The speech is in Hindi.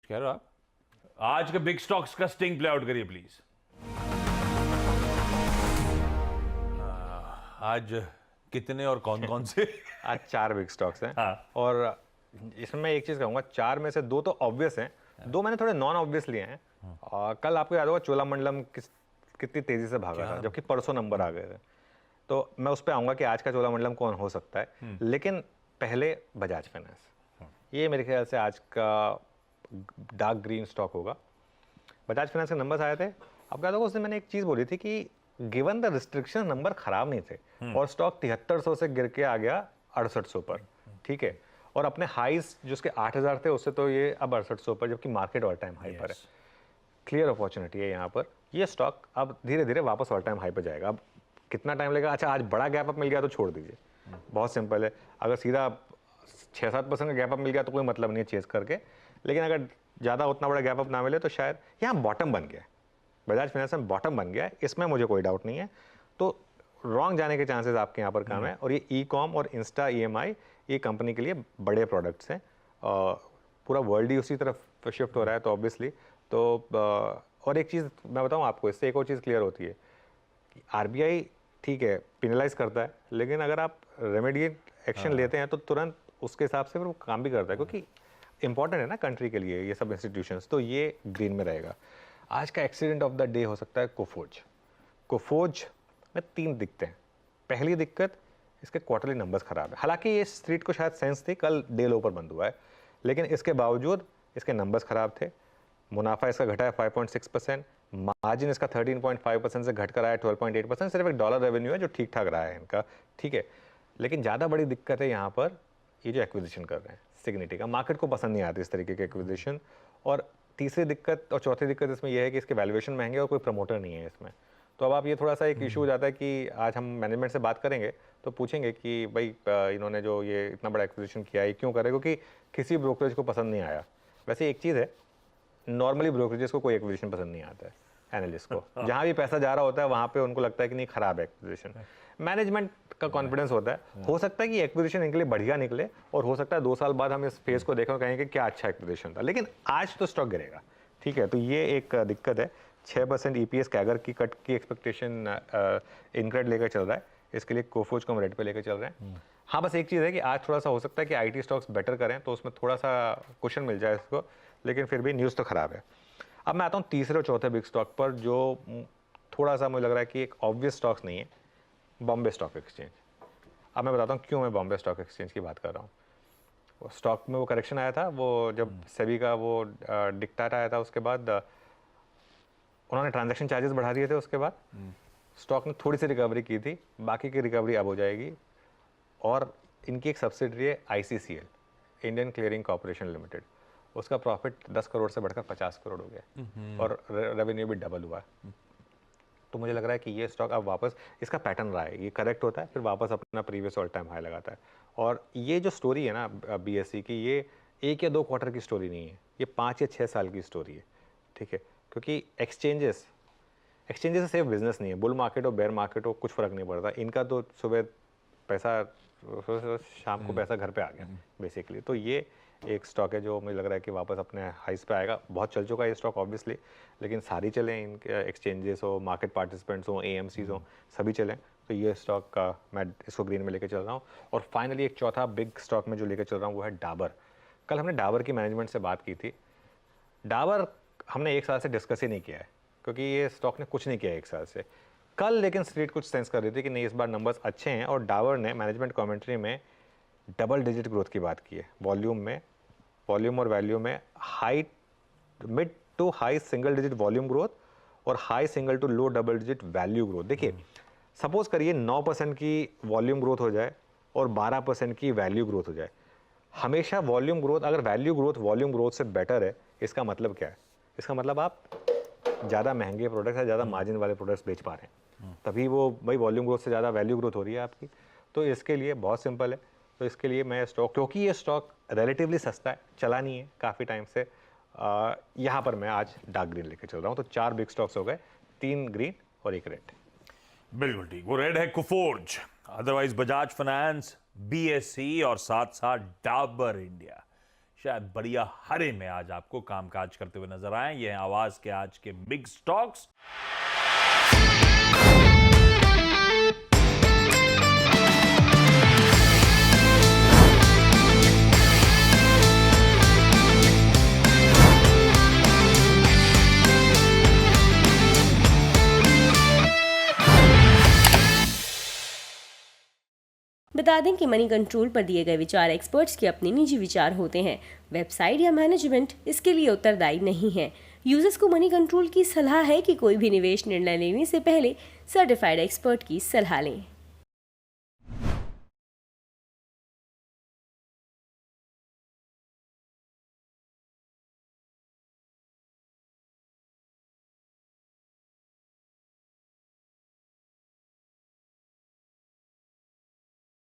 कह रहे हो आप? आज के बिग स्टॉक्स का स्टिंग प्ले आउट करिए प्लीज। आज कितने और कौन कौन से? आज 4 बिग स्टॉक्स हैं। हाँ। और इसमें मैं एक चीज कहूंगा, 4 में से 2 तो ऑब्वियस हैं, 2 मैंने थोड़े नॉन ऑब्वियस लिए हैं। कल आपको याद होगा चोलामंडलम कितनी तेजी से भागा था, जबकि परसों नंबर आ गए थे। तो मैं उस पर आऊंगा कि आज का चोलामंडलम कौन हो सकता है, लेकिन पहले बजाज फाइनेंस। ये मेरे ख्याल से आज का डार्क ग्रीन स्टॉक होगा। बजाज फाइनेंस के नंबर्स आए थे, आपको याद होगा उस दिन मैंने एक चीज बोली थी कि गिवन द रिस्ट्रिक्शन नंबर खराब नहीं थे, और स्टॉक 7300 से गिर के आ गया 6800 पर। ठीक है, और अपने हाईज जो उसके 8000 थे उससे तो ये अब 6800 पर, जबकि मार्केट ऑल टाइम हाई पर है। क्लियर अपॉर्चुनिटी है यहाँ पर। ये स्टॉक अब धीरे धीरे वापस ऑल टाइम हाई पर जाएगा। अब कितना टाइम लगेगा? अच्छा, आज बड़ा गैप अप मिल गया तो छोड़ दीजिए, बहुत सिंपल है। अगर सीधा 6-7% का गैप अप मिल गया तो कोई मतलब नहीं है चेज करके, लेकिन अगर ज़्यादा उतना बड़ा गैप अप ना मिले तो शायद यहाँ बॉटम बन गया है। बजाज फाइनेंस में बॉटम बन गया है, इसमें मुझे कोई डाउट नहीं है। तो रॉन्ग जाने के चांसेस आपके यहाँ पर कम है। और ये ई कॉम और इंस्टा EMI ये कंपनी के लिए बड़े प्रोडक्ट्स हैं। पूरा वर्ल्ड ही उसी तरफ शिफ्ट हो रहा है, तो ऑब्वियसली और एक चीज़ मैं बताऊँ आपको, इससे एक और चीज़ क्लियर होती है कि RBI ठीक है पिनलाइज करता है, लेकिन अगर आप रेमेडिएट एक्शन लेते हैं तो तुरंत उसके हिसाब से फिर वो काम भी करता है, क्योंकि इंपॉर्टेंट है ना कंट्री के लिए ये सब इंस्टीट्यूशंस। तो ये ग्रीन में रहेगा। आज का एक्सीडेंट ऑफ द डे हो सकता है कोफोर्ज। कोफोर्ज में 3 दिक्कतें हैं। पहली दिक्कत, इसके क्वार्टरली नंबर्स खराब है। हालांकि ये स्ट्रीट को शायद सेंस थी, कल डे लो पर बंद हुआ है, लेकिन इसके बावजूद इसके नंबर्स खराब थे। मुनाफा इसका घटा है 5.6%, मार्जिन इसका 13.5% से घटकर आया 12.8%। सिर्फ एक डॉलर रेवेन्यू है जो ठीक ठाक रहा है इनका, ठीक है। लेकिन ज़्यादा बड़ी दिक्कत है यहाँ पर ये जो एक्विजिशन कर रहे हैं सिग्निटी का। मार्केट को पसंद नहीं आती इस तरीके के एक्विजिशन। और तीसरी दिक्कत और चौथी दिक्कत इसमें यह है कि इसके वैल्यूएशन महंगे और कोई प्रमोटर नहीं है इसमें। तो अब आप ये थोड़ा सा एक इशू हो जाता है कि आज हम मैनेजमेंट से बात करेंगे तो पूछेंगे कि भाई इन्होंने जो ये इतना बड़ा एक्विजिशन किया है क्यों करे, क्योंकि किसी ब्रोकरेज को पसंद नहीं आया। वैसे एक चीज़ है, नॉर्मली ब्रोकरेजेस को कोई एक्विजिशन पसंद नहीं आता है, एनालिस्ट को। जहाँ भी पैसा जा रहा होता है वहाँ पे उनको लगता है कि नहीं खराब है एक्विजिशन। मैनेजमेंट का कॉन्फिडेंस होता है, हो सकता है कि एक्विजिशन इनके लिए बढ़िया निकले, और हो सकता है 2 साल बाद हम इस फेज को देखें और कहेंगे कि क्या अच्छा एक्विजिशन था, लेकिन आज तो स्टॉक गिरेगा। ठीक है, तो ये एक दिक्कत है। 6% EPS कैगर की कट की एक्सपेक्टेशन इनक्रेड लेकर चल रहा है, इसके लिए कोफोर्ज को हम रेड पे लेकर चल रहे हैं। हाँ, बस एक चीज़ है कि आज थोड़ा सा हो सकता है कि IT स्टॉक्स बेटर करें तो उसमें थोड़ा सा क्वेश्चन मिल जाए इसको, लेकिन फिर भी न्यूज़ तो खराब है। अब मैं आता हूँ तीसरे और चौथे बिग स्टॉक पर, जो थोड़ा सा मुझे लग रहा है कि एक ऑब्वियस स्टॉक्स नहीं है, बॉम्बे स्टॉक एक्सचेंज। अब मैं बताता हूँ क्यों मैं बॉम्बे स्टॉक एक्सचेंज की बात कर रहा हूँ। वो स्टॉक में वो करेक्शन आया था, वो जब सेबी का वो डिक्टेट आया था, उसके बाद उन्होंने ट्रांजैक्शन चार्जेस बढ़ा दिए थे। उसके बाद स्टॉक ने थोड़ी सी रिकवरी की थी, बाकी की रिकवरी अब हो जाएगी। और इनकी एक सब्सिडरी है ICCL, Indian clearing corporation limited. उसका प्रॉफिट 10 करोड़ से बढ़कर 50 करोड़ हो गया, और रेवेन्यू भी डबल हुआ है। तो मुझे लग रहा है कि ये स्टॉक अब वापस, इसका पैटर्न रहा है, ये करेक्ट होता है फिर वापस अपना प्रीवियस ऑल टाइम हाई लगाता है। और ये जो स्टोरी है ना BSE की, ये 1 या 2 क्वार्टर की स्टोरी नहीं है, ये 5 या 6 साल की स्टोरी है। ठीक है, क्योंकि एक्सचेंजेस से सिर्फ बिजनेस नहीं है, बुल मार्केट हो बेयर मार्केट हो कुछ फर्क नहीं पड़ता इनका। तो सुबह पैसा, शाम को पैसा घर पे आ गया बेसिकली। तो ये एक स्टॉक है जो मुझे लग रहा है कि वापस अपने हाइस पे आएगा। बहुत चल चुका है ये स्टॉक ऑब्वियसली, लेकिन सारी चलें, इनके एक्सचेंजेस हो, मार्केट पार्टिसिपेंट्स हो, AMCs हो, सभी चलें। तो ये स्टॉक का मैं इसको ग्रीन में लेकर चल रहा हूँ। और फाइनली एक चौथा बिग स्टॉक में जो लेकर चल रहा हूँ वो है डाबर। कल हमने डाबर की मैनेजमेंट से बात की थी। डाबर हमने 1 साल से डिस्कस ही नहीं किया है, क्योंकि ये स्टॉक ने कुछ नहीं किया 1 साल से। कल लेकिन स्ट्रीट कुछ सेंस कर रही थी कि नहीं इस बार नंबर्स अच्छे हैं, और डाबर ने मैनेजमेंट कमेंट्री में डबल डिजिट ग्रोथ की बात की है। वॉल्यूम और वैल्यू में mid to high single digit volume growth और high single to low double digit value growth. देखिए, सपोज करिए 9% की वॉल्यूम ग्रोथ हो जाए और 12% की वैल्यू ग्रोथ हो जाए। हमेशा वॉल्यूम ग्रोथ, अगर वैल्यू ग्रोथ वॉल्यूम ग्रोथ से बेटर है, इसका मतलब क्या है? इसका मतलब आप ज़्यादा महंगे प्रोडक्ट्स या ज़्यादा मार्जिन वाले प्रोडक्ट्स बेच पा रहे हैं, तभी वो भाई वॉल्यूम ग्रोथ से ज़्यादा वैल्यू ग्रोथ हो रही है आपकी। तो इसके लिए बहुत सिंपल है। तो इसके लिए मैं स्टॉक, क्योंकि ये स्टॉक रिलेटिवली सस्ता है, चला नहीं है काफ़ी टाइम से, यहाँ पर मैं आज डार्क ग्रीन लेकर चल रहा हूँ। तो 4 बिग स्टॉक्स हो गए, 3 ग्रीन और 1 रेड। बिल्कुल ठीक, वो रेड है Coforge, otherwise Bajaj finance, BSE और साथ साथ डाबर इंडिया। शायद बढ़िया हरे में आज आपको कामकाज करते हुए नजर आए। ये हैं आवाज के आज के बिग स्टॉक्स। बता दें कि मनी कंट्रोल पर दिए गए विचार एक्सपर्ट्स के अपने निजी विचार होते हैं। वेबसाइट या मैनेजमेंट इसके लिए उत्तरदायी नहीं है। यूजर्स को मनी कंट्रोल की सलाह है कि कोई भी निवेश निर्णय लेने से पहले सर्टिफाइड एक्सपर्ट की सलाह लें।